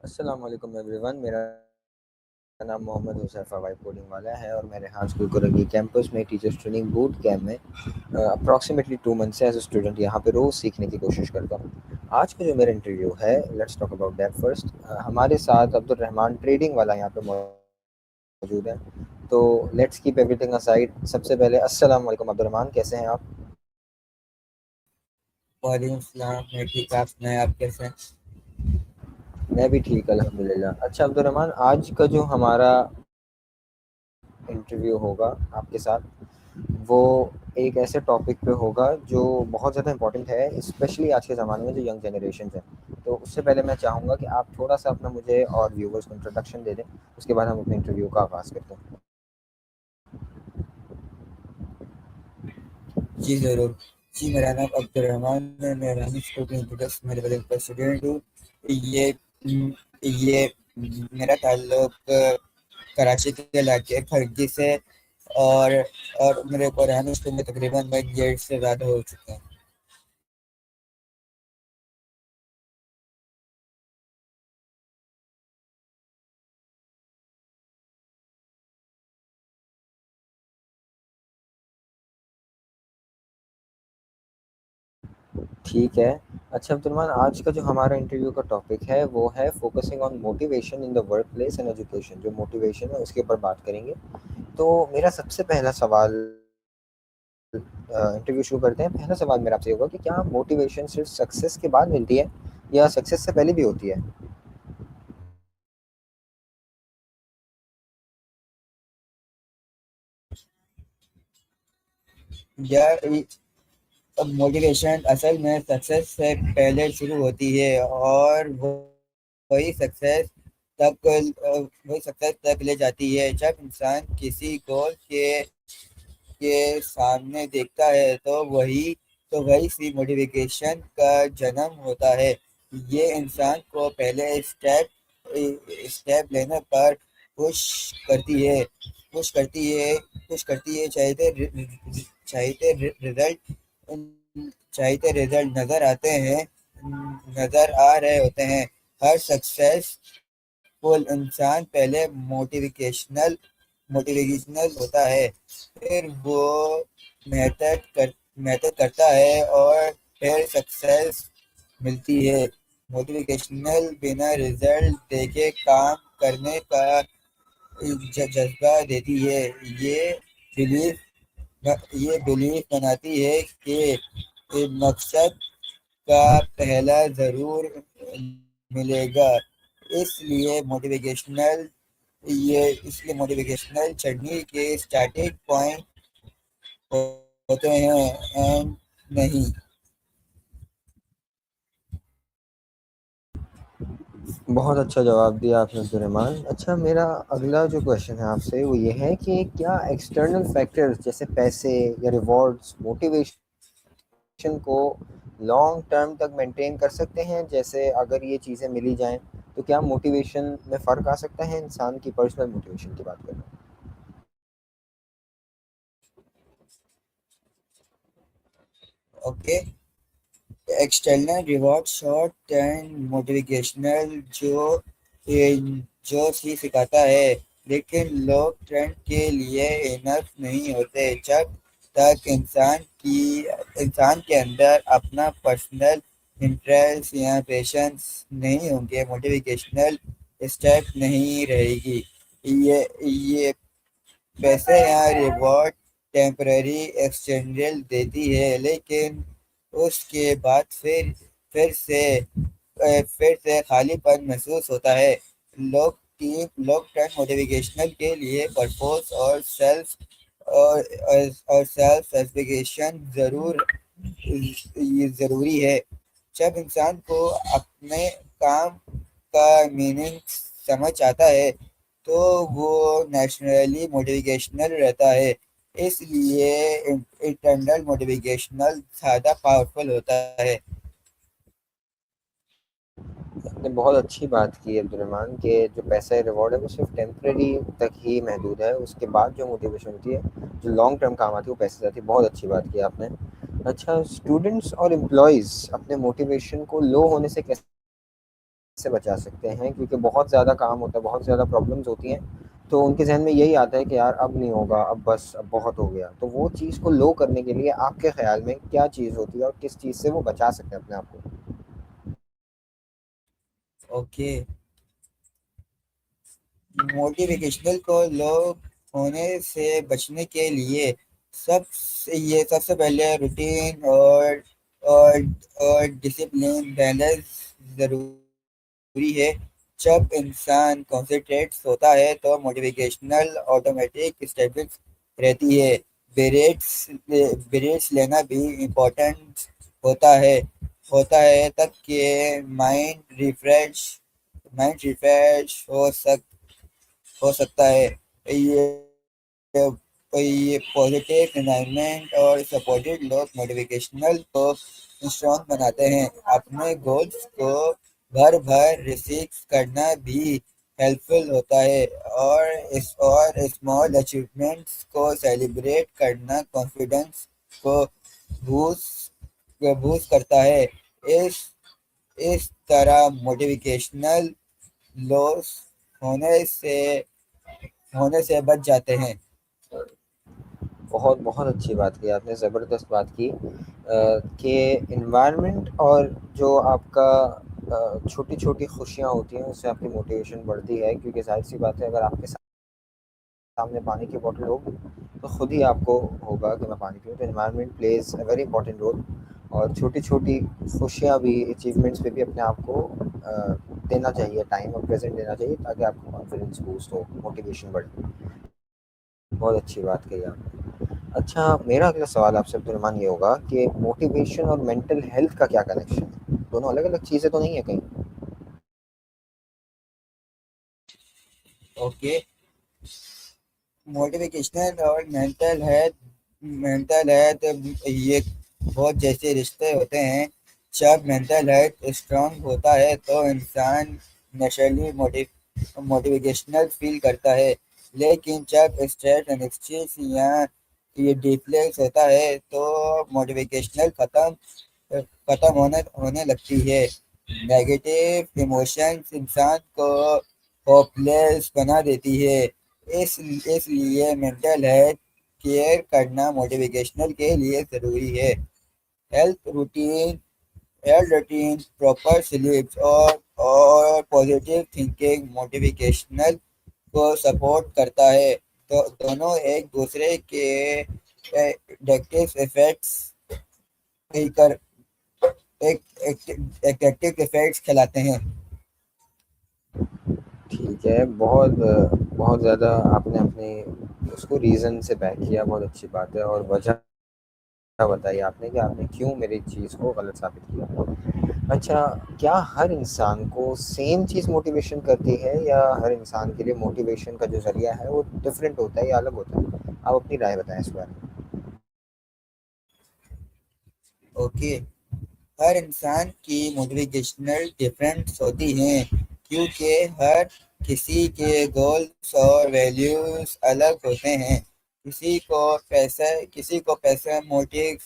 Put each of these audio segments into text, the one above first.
अस्सलाम वालेकुम एवरीवन। मेरा नाम मोहम्मद हुसैफ़ा वाइब कोडिंग वाला है और मैं रेहान स्कूल कुरंगी कैंपस में टीचर्स ट्रेनिंग बूट कैंप में अप्रॉक्सीमेटली 2 मंथ से एज अ स्टूडेंट यहाँ पे रोज़ सीखने की कोशिश करता हूँ। आज का जो मेरा इंटरव्यू है, let's talk about that first. हमारे साथ अब्दुल रहमान ट्रेडिंग वाला यहाँ पे मौजूद है। तो लेट्स कीप एवरीथिंग असाइड। सबसे पहले अस्सलाम वालेकुम अब्दुल रहमान, कैसे हैं आप? वालेकुम सलाम। मैं ठीक, आप सुनाएं, आप कैसे हैं? मैं भी ठीक अल्हम्दुलिल्लाह। अच्छा अब्दुल रहमान, आज का जो हमारा इंटरव्यू होगा आपके साथ, वो एक ऐसे टॉपिक पे होगा जो बहुत ज़्यादा इम्पोर्टेंट है, स्पेशली आज के ज़माने में जो यंग जनरेशन है। तो उससे पहले मैं चाहूँगा कि आप थोड़ा सा अपना मुझे और व्यूवर्स को इंट्रोडक्शन दे दें, उसके बाद हम अपने इंटरव्यू का आगाज़ करते हैं। जी ज़रूर। जी, मेरा नाम अब्दुल रहमान है। मैं रहमान स्कूल के इंट्रोडक्शन मेरे लेवल का स्टूडेंट हूँ। ये ये मेरा ताल्लुक कराची के इलाके खरगी से, और मेरे को रहमान स्कूल में तकरीबन 1 ईयर से ज़्यादा हो चुका है। ठीक है। अच्छा अब्दुल रहमान, आज का जो हमारा इंटरव्यू का टॉपिक है वो है focusing on motivation in the work place and education. जो मोटिवेशन है उसके ऊपर बात करेंगे। तो मेरा सबसे पहला सवाल, इंटरव्यू शुरू करते हैं। पहला सवाल मेरा आपसे होगा कि क्या मोटिवेशन सिर्फ सक्सेस के बाद मिलती है या सक्सेस से पहले भी होती है? यार, अब मोटिवेशन असल में सक्सेस से पहले शुरू होती है, और वही सक्सेस वही सक्सेस तक ले जाती है। जब इंसान किसी गोल के सामने देखता है तो वही सी मोटिवेशन का जन्म होता है। ये इंसान को पहले स्टेप लेने पर पुश करती है पुश करती है पुश करती है। चाहते रिजल्ट चाहते रिजल्ट नजर आ रहे होते हैं। हर सक्सेसफुल इंसान पहले मोटिवेशनल होता है, फिर वो मेहनत करता है, और फिर सक्सेस मिलती है। मोटिवेशनल बिना रिजल्ट देखे काम करने का जज्बा देती है। ये बिलीफ ये बिलीफ बनाती है कि मकसद का पहला ज़रूर मिलेगा। इसलिए मोटिवेशनल जर्नी के स्टार्टिंग पॉइंट होते हैं, एंड नहीं। बहुत अच्छा जवाब दिया आपने अब्दुल रहमान। अच्छा, मेरा अगला जो क्वेश्चन है आपसे वो ये है कि क्या एक्सटर्नल फैक्टर्स जैसे पैसे या रिवॉर्ड्स मोटिवेशन को लॉन्ग टर्म तक मेंटेन कर सकते हैं? जैसे अगर ये चीज़ें मिली जाएं तो क्या मोटिवेशन में फ़र्क आ सकता है? इंसान की पर्सनल मोटिवेशन की बात कर रहा हूँ। Okay. External reward short term motivational जो सी सिखाता है, लेकिन लॉन्ग टर्म के लिए इनफ नहीं होते। जब तक इंसान के अंदर अपना पर्सनल इंटरेस्ट या पेशेंस नहीं होंगे, मोटिवेशनल स्टेप नहीं रहेगी। ये पैसे या रिवॉर्ड टेम्पररी एक्सचेंज देती है, लेकिन उसके बाद फिर से खालीपन महसूस होता है। लॉन्ग टर्म मोटिवेशनल के लिए पर्पस और सेल्फ सर्टिफिकेशन ये ज़रूरी है। जब इंसान को अपने काम का मीनिंग समझ आता है, तो वो नेचुरली मोटिवेशनल रहता है। इसलिए इंटरनल मोटिवेशनल ज़्यादा पावरफुल होता है। आपने बहुत अच्छी बात की है अब्दुल रहमान, कि जो पैसा है रिवॉर्ड है वो सिर्फ टेम्परेरी तक ही महदूद है। उसके बाद जो मोटिवेशन होती है, जो लॉन्ग टर्म काम आती है, वो पैसे से आती है। बहुत अच्छी बात की आपने। अच्छा, स्टूडेंट्स और एम्प्लॉयज़ अपने मोटिवेशन को लो होने से कैसे से बचा सकते हैं, क्योंकि बहुत ज़्यादा काम होता है, बहुत ज़्यादा प्रॉब्लम्स होती हैं, तो उनके जहन में यही आता है कि यार अब नहीं होगा, अब बस अब बहुत हो गया। तो वो चीज़ को लो करने के लिए आपके ख्याल में क्या चीज़ होती है और किस चीज़ से वो बचा सकते हैं अपने आप को? ओके, मोटिवेशनल को लोग होने से बचने के लिए सबसे पहले रूटीन और और डिसिप्लिन बैलेंस जरूरी है। जब इंसान कॉन्सेंट्रेट होता है तो मोटिवेशनल ऑटोमेटिक स्टेबल्स रहती है। ब्रेक्स ब्रेक्स लेना भी इम्पोर्टेंट होता है होता है तब कि माइंड रिफ्रेश हो सकता है। ये ये पॉजिटिव एनवायरनमेंट और सपोर्टेड लोग मोटिवेशनल को स्ट्रॉन्ग बनाते हैं। अपने गोल्स को भर भर रिसीव करना भी हेल्पफुल होता है, और स्मॉल अचीवमेंट्स को सेलिब्रेट करना कॉन्फिडेंस को बूस्ट करता है। इस इस तरह मोटिवेशनल लॉस होने से होने से बच जाते हैं। बहुत बहुत अच्छी बात की आपने, ज़बरदस्त बात की कि इन्वायरमेंट और जो आपका छोटी छोटी खुशियाँ होती हैं उससे आपकी मोटिवेशन बढ़ती है, क्योंकि जाहिर सी बात है, अगर आपके सामने पानी की बॉटल होगी तो खुद ही आपको होगा कि मैं पानी पीऊँ। तो environment plays a very important role, और छोटी छोटी खुशियाँ भी, अचीवमेंट्स पे भी अपने आप को देना चाहिए टाइम और प्रेजेंट देना चाहिए, ताकि आपका कॉन्फिडेंस बूस्ट हो, मोटिवेशन बढ़े। बहुत अच्छी बात कही आपने। अच्छा, मेरा अगला सवाल आपसे अब्दुलरहमान ये होगा कि मोटिवेशन और मेंटल हेल्थ का क्या कनेक्शन है? दोनों अलग अलग चीज़ें तो नहीं है कहीं? ओके, मोटिवेशनल और मेंटल हेल्थ ये बहुत जैसे रिश्ते होते हैं। जब मेंटल हेल्थ स्ट्रांग होता है तो इंसान नेचुरली मोटिवेशनल फील करता है। लेकिन जब स्ट्रेस एंग्जाइटी या ये डिप्रेस होता है तो मोटिवेशनल खत्म होने लगती है। नेगेटिव इमोशंस इंसान को होपलेस बना देती है। इसलिए मेंटल हेल्थ केयर करना मोटिवेशनल के लिए ज़रूरी है। Health routine health routine, proper sleep और पॉजिटिव थिंकिंग मोटिवेशनल को सपोर्ट करता है। तो दोनों एक दूसरे के एडिक्टिव इफेक्ट्स कर एक एडिक्टिव इफेक्ट्स खिलाते हैं। ठीक है, बहुत बहुत ज़्यादा आपने अपने उसको रीज़न से बैक किया, बहुत अच्छी बात है, और वजह बताई आपने कि आपने क्यों मेरी चीज़ को गलत साबित किया। अच्छा, क्या हर इंसान को सेम चीज़ मोटिवेशन करती है, या हर इंसान के लिए मोटिवेशन का जो ज़रिया है वो डिफरेंट होता है या अलग होता है? आप अपनी राय बताएं इस बारे में। ओके, हर इंसान की मोटिवेशनल डिफरेंस होती हैं, क्योंकि हर किसी के गोल्स और वैल्यूज अलग होते हैं। किसी को पैसा मोटिव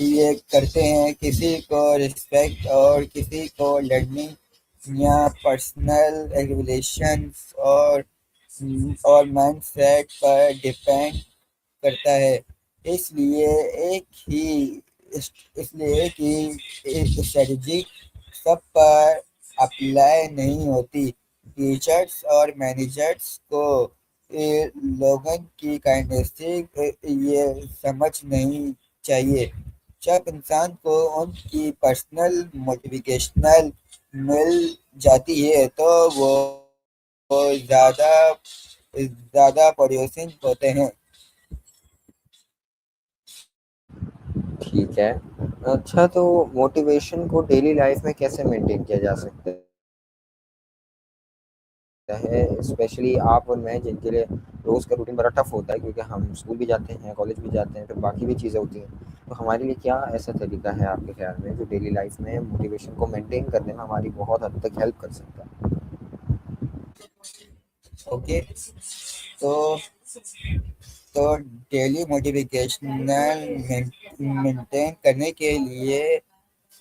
ये करते हैं, किसी को रिस्पेक्ट और किसी को लर्निंग या पर्सनल रेगुलेशंस और माइंडसेट पर डिपेंड करता है। इसलिए एक ही इसलिए कि एक स्ट्रेटजी सब पर अप्लाई नहीं होती। टीचर्स और मैनेजर्स को लोगों की काइनेस्टिक ये समझ नहीं चाहिए। जब इंसान को उनकी पर्सनल मोटिवेशनल मिल जाती है तो वो ज़्यादा ज़्यादा परेशान होते हैं। ठीक है। अच्छा, तो मोटिवेशन को डेली लाइफ में कैसे मेंटेन किया जा सकता है, स्पेशली आप और मैं, जिनके लिए रोज़ का रूटीन बड़ा टफ होता है, क्योंकि हम स्कूल भी जाते हैं, कॉलेज भी जाते हैं, फिर बाकी भी चीज़ें होती हैं। तो हमारे लिए क्या ऐसा तरीका है आपके ख्याल में जो डेली लाइफ में मोटिवेशन को मेंटेन करने में हमारी बहुत हद तक हेल्प कर सकता है? ओके, तो तो डेली मोटिवेशनल मेंटेन करने के लिए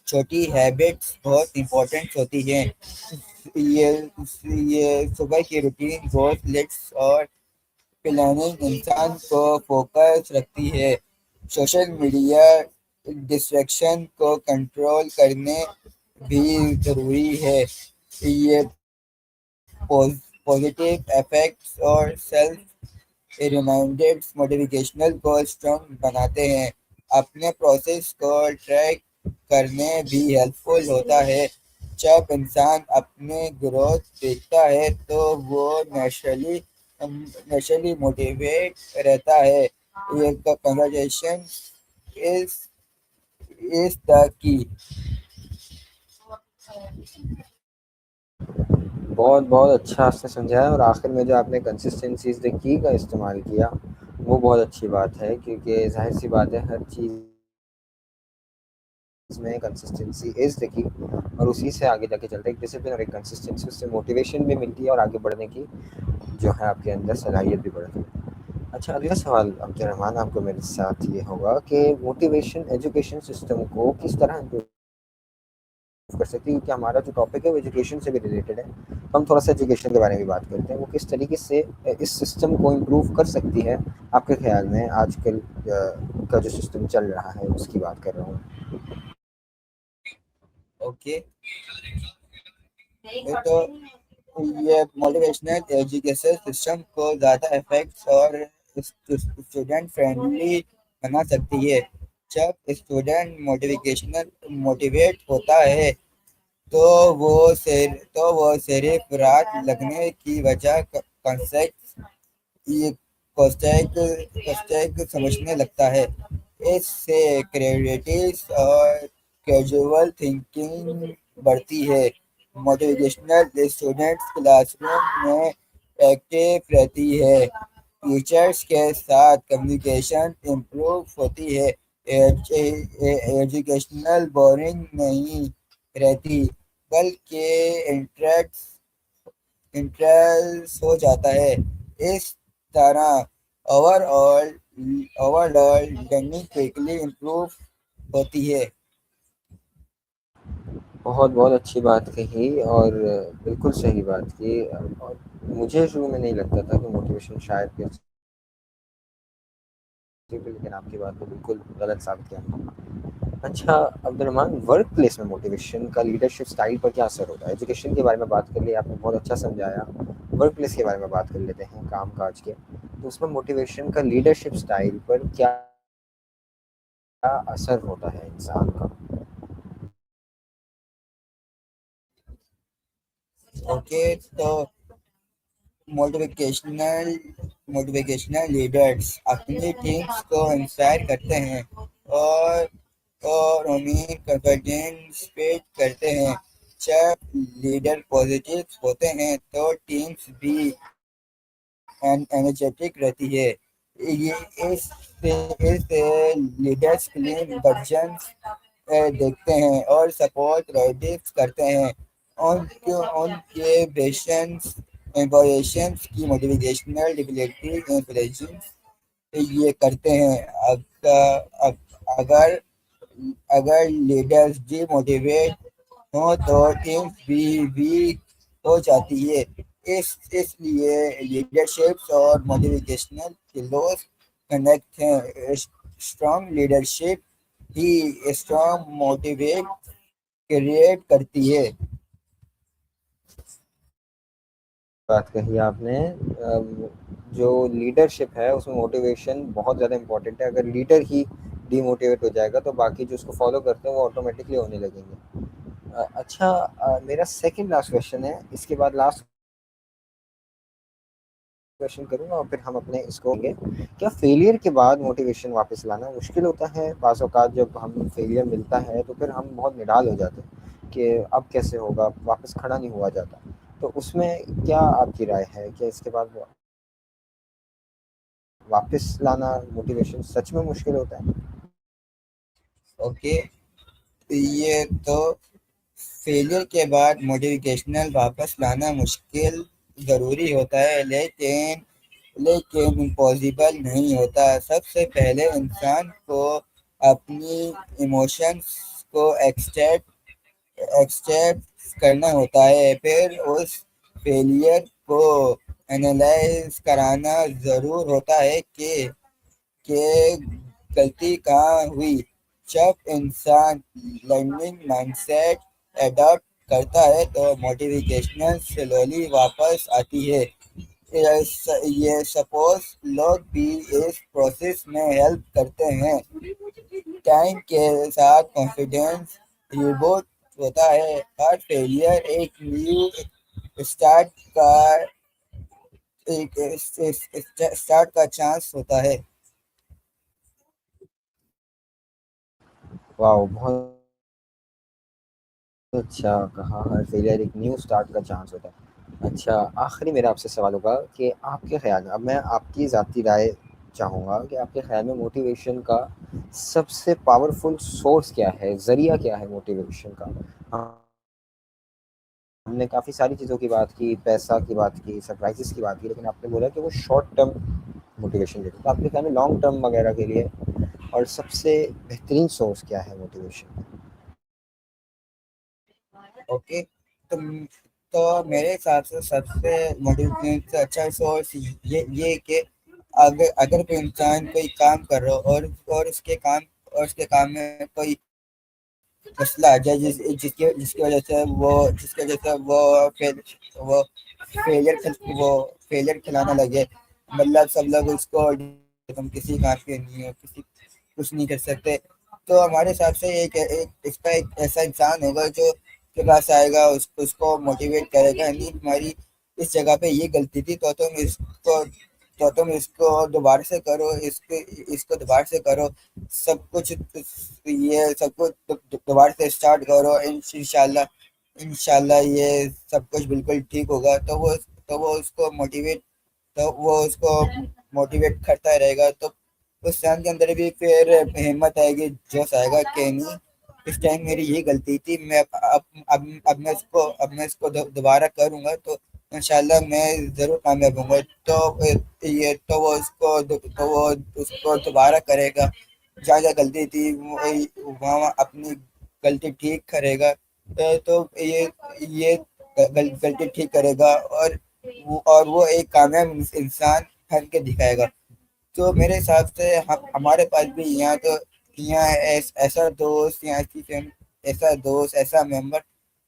छोटी हैबिट्स बहुत इंपॉर्टेंट होती हैं। ये ये सुबह की रूटीन गोल्स लिस्ट और प्लानिंग इंसान को फोकस रखती है। सोशल मीडिया डिस्ट्रैक्शन को कंट्रोल करने भी जरूरी है। ये पॉजिटिव इफेक्ट्स और सेल्फ रिमाइंडर्स मोटिवेशनल को स्ट्रॉन्ग बनाते हैं। अपने प्रोसेस को ट्रैक करने भी हेल्पफुल होता है। जब इंसान अपने ग्रोथ देखता है तो वो नेचुरली मोटिवेट रहता है। ये conversation is is the key. बहुत बहुत अच्छा आपने समझाया और आखिर में जो आपने कंसिस्टेंसी इज़ द की का इस्तेमाल किया, वो बहुत अच्छी बात है, क्योंकि ज़ाहिर सी बात है हर चीज़ में कंसिस्टेंसी इज़ द की, और उसी से आगे जाके चलता है एक डिसिप्लिन और एक कंसिस्टेंसी, उससे मोटिवेशन भी मिलती है और आगे बढ़ने की जो है आपके अंदर सलाहियत भी बढ़ती है। अच्छा, अगला सवाल अब्दुर्रहमान आपको मेरे साथ ये होगा कि मोटिवेशन एजुकेशन सिस्टम को किस तरह इम्प्रूव कर सकती है, क्योंकि हमारा जो टॉपिक है वो एजुकेशन से भी रिलेटेड है, तो हम थोड़ा सा एजुकेशन के बारे में बात करते हैं। वो किस तरीके से इस सिस्टम को इम्प्रूव कर सकती है आपके ख्याल में, आजकल का जो सिस्टम चल रहा है उसकी बात कर रहा हूँ। ओके, तो ये मोटिवेशनल एजुकेशन सिस्टम को ज़्यादा इफेक्ट और स्टूडेंट फ्रेंडली बना सकती है। जब स्टूडेंट मोटिवेट होता है तो वो सिर्फ रात लगने की वजह कॉन्सेप्ट ये कॉन्सेप्ट समझने लगता है। इससे क्रिएटिविटी और कैजुअल थिंकिंग बढ़ती है। मोटिवेशनल स्टूडेंट्स क्लासरूम में एक्टिव रहती है। टीचर्स के साथ कम्युनिकेशन इम्प्रूव होती है। एजुकेशनल बोरिंग नहीं रहती, बल्कि इंटरेक्ट इंटरेस्ट हो जाता है। इस तरह overall overall learning quickly improve होती है। बहुत बहुत अच्छी बात कही और बिल्कुल सही बात की, और मुझे शुरू में नहीं लगता था कि मोटिवेशन शायद भी अच्छी थी, लेकिन आपकी बात को बिल्कुल गलत साबित किया। अच्छा अब्दुलरहमान, वर्क प्लेस में मोटिवेशन का लीडरशिप स्टाइल पर क्या असर होता है? एजुकेशन के बारे में बात कर ली आपने, बहुत अच्छा समझाया। वर्क प्लेस के बारे में बात कर लेते हैं, काम काज के, तो उसमें मोटिवेशन का लीडरशिप स्टाइल पर क्या असर होता है इंसान का? ओके, तो मोटिवेशनल मोटिवेशनल लीडर्स अपनी टीम्स को इंस्पायर करते हैं और उन्हें कॉन्फिडेंस करते हैं। जब लीडर पॉजिटिव होते हैं तो टीम्स भी एनर्जेटिक रहती है। ये इस लीडर्स क्लीन वर्जन्स देखते हैं और सपोर्ट रेडिक्स करते हैं। उनके पेशेंस एम्बोरेशंस की मोटिवेशनल डिबिलिटी इंटेलिजेंस ये करते हैं। अगर अगर लीडर्स डिमोटिवेट हो तो टीम भी वीक हो जाती है। इसलिए लीडरशिप और मोटिवेशनल क्लोज कनेक्ट हैं। स्ट्रॉन्ग लीडरशिप ही स्ट्रॉन्ग मोटिवेट क्रिएट करती है। बात कही आपने, जो लीडरशिप है उसमें मोटिवेशन बहुत ज़्यादा इंपॉर्टेंट है। अगर लीडर ही डीमोटिवेट हो जाएगा तो बाकी जो उसको फॉलो करते हैं वो ऑटोमेटिकली होने लगेंगे। अच्छा, मेरा सेकंड लास्ट क्वेश्चन है, इसके बाद लास्ट क्वेश्चन करूंगा और फिर हम अपने इसको होंगे। क्या फेलियर के बाद मोटिवेशन वापस लाना मुश्किल होता है? बाज़ औक़ात जब हम फेलियर मिलता है तो फिर हम बहुत निराल हो जाते हैं कि अब कैसे होगा, वापस खड़ा नहीं हुआ जाता। तो उसमें क्या आपकी राय है, क्या इसके बाद वापस लाना मोटिवेशन सच में मुश्किल होता है? ओके, ये तो फेलियर के बाद मोटिवेशनल वापस लाना मुश्किल ज़रूरी होता है, लेकिन इम्पॉसिबल नहीं होता। सबसे पहले इंसान को अपनी इमोशंस को एक्सेप्ट करना होता है, फिर उस फेलियर को एनालाइज कराना ज़रूर होता है कि गलती कहाँ हुई। जब इंसान लर्निंग माइंडसेट अडॉप्ट करता है तो मोटिवेशनल स्लोली वापस आती है। ये सपोज लोग भी इस प्रोसेस में हेल्प करते हैं। टाइम के साथ कॉन्फिडेंस रिबूट होता है। हर फेलियर एक न्यू स्टार्ट का एक स्टार्ट का चांस होता है। वाह, बहुत अच्छा कहा, हर फेलियर एक न्यू स्टार्ट का चांस होता है। अच्छा, आखिरी मेरा आपसे सवाल होगा कि आपके ख्याल में, अब मैं आपकी ज़ाती राय चाहूँगा कि आपके ख्याल में मोटिवेशन का सबसे पावरफुल सोर्स क्या है, ज़रिया क्या है मोटिवेशन का? हमने काफ़ी सारी चीज़ों की बात की, पैसा की बात की, सरप्राइजेस की बात की, लेकिन आपने बोला कि वो शॉर्ट टर्म मोटिवेशन देते हैं। तो आपके ख्याल में लॉन्ग टर्म वगैरह के लिए और सबसे बेहतरीन सोर्स क्या है मोटिवेशन का? ओके, तो मेरे हिसाब से सबसे मोटिवेशन से अच्छा सोर्स ये कि अगर अगर कोई इंसान कोई काम कर रहा हो और उसके काम में कोई मसला आ जाए जिसकी वजह से वो वो फेलियर खिलाने लगे, मतलब सब लोग उसको तुम किसी काम के नहीं हो, किसी कुछ नहीं कर सकते, तो हमारे हिसाब से इसका एक ऐसा इंसान होगा जो के पास आएगा, उसको मोटिवेट करेगा, नहीं तुम्हारी इस जगह पे ये गलती थी तो तुम इसको दोबारा से करो, इसको दोबारा से करो, सब कुछ ये सब कुछ दोबारा से स्टार्ट करो, इंशाल्लाह इंशाल्लाह ये सब कुछ बिल्कुल ठीक होगा। तो वो उसको मोटिवेट तो वो उसको मोटिवेट करता रहेगा, तो उस इंसान के अंदर भी फिर हिम्मत आएगी, जोश आएगा कि नहीं इस टाइम मेरी यही गलती थी, मैं अब मैं इसको दोबारा करूंगा तो इंशाल्लाह मैं ज़रूर कामयाब होऊंगा। तो वो उसको दोबारा करेगा, जहाँ जहाँ गलती थी वहाँ अपनी गलती ठीक करेगा। तो ये गलती ठीक करेगा और वो एक कामयाब इंसान बन के दिखाएगा। तो मेरे हिसाब से हमारे पास भी यहाँ ऐसा दोस्त, ऐसा दोस्त, ऐसा मेंबर,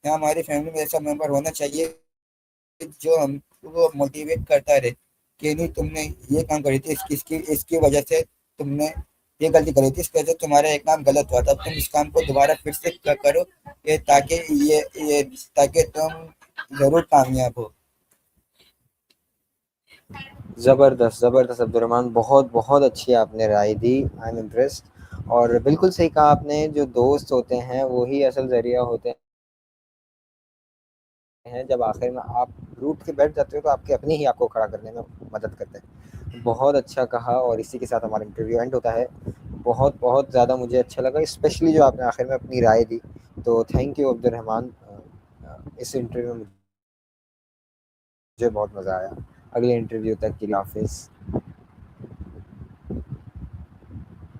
यहाँ हमारी फैमिली में ऐसा मेंबर होना चाहिए जो हमको मोटिवेट करता रहे कि नहीं तुमने ये काम करी थी, इसकी वजह से तुमने ये गलती करी थी, इसकी वजह से तुम्हारा एक काम गलत हुआ था, तुम इस काम को दोबारा फिर से करो, ये ये ताकि तुम जरूर कामयाब हो। ज़बरदस्त, ज़बरदस्त अब्दुर्रहमान, बहुत बहुत अच्छी आपने राय दी, आई एम इम्प्रेस्ड। और बिल्कुल सही कहा आपने, जो दोस्त होते हैं वही असल ज़रिया होते हैं। जब आखिर में आप रूठ के बैठ जाते हो तो आपके अपने ही आपको खड़ा करने में मदद करते हैं। बहुत अच्छा कहा, और इसी के साथ हमारा इंटरव्यू एंड होता है। बहुत बहुत ज़्यादा मुझे अच्छा लगा, स्पेशली जो आपने आखिर में अपनी राय दी। तो थैंक यू अब्दुर्रहमान, इस इंटरव्यू में मुझे बहुत मज़ा आया। अगले इंटरव्यू तक के लिए हाफिज़।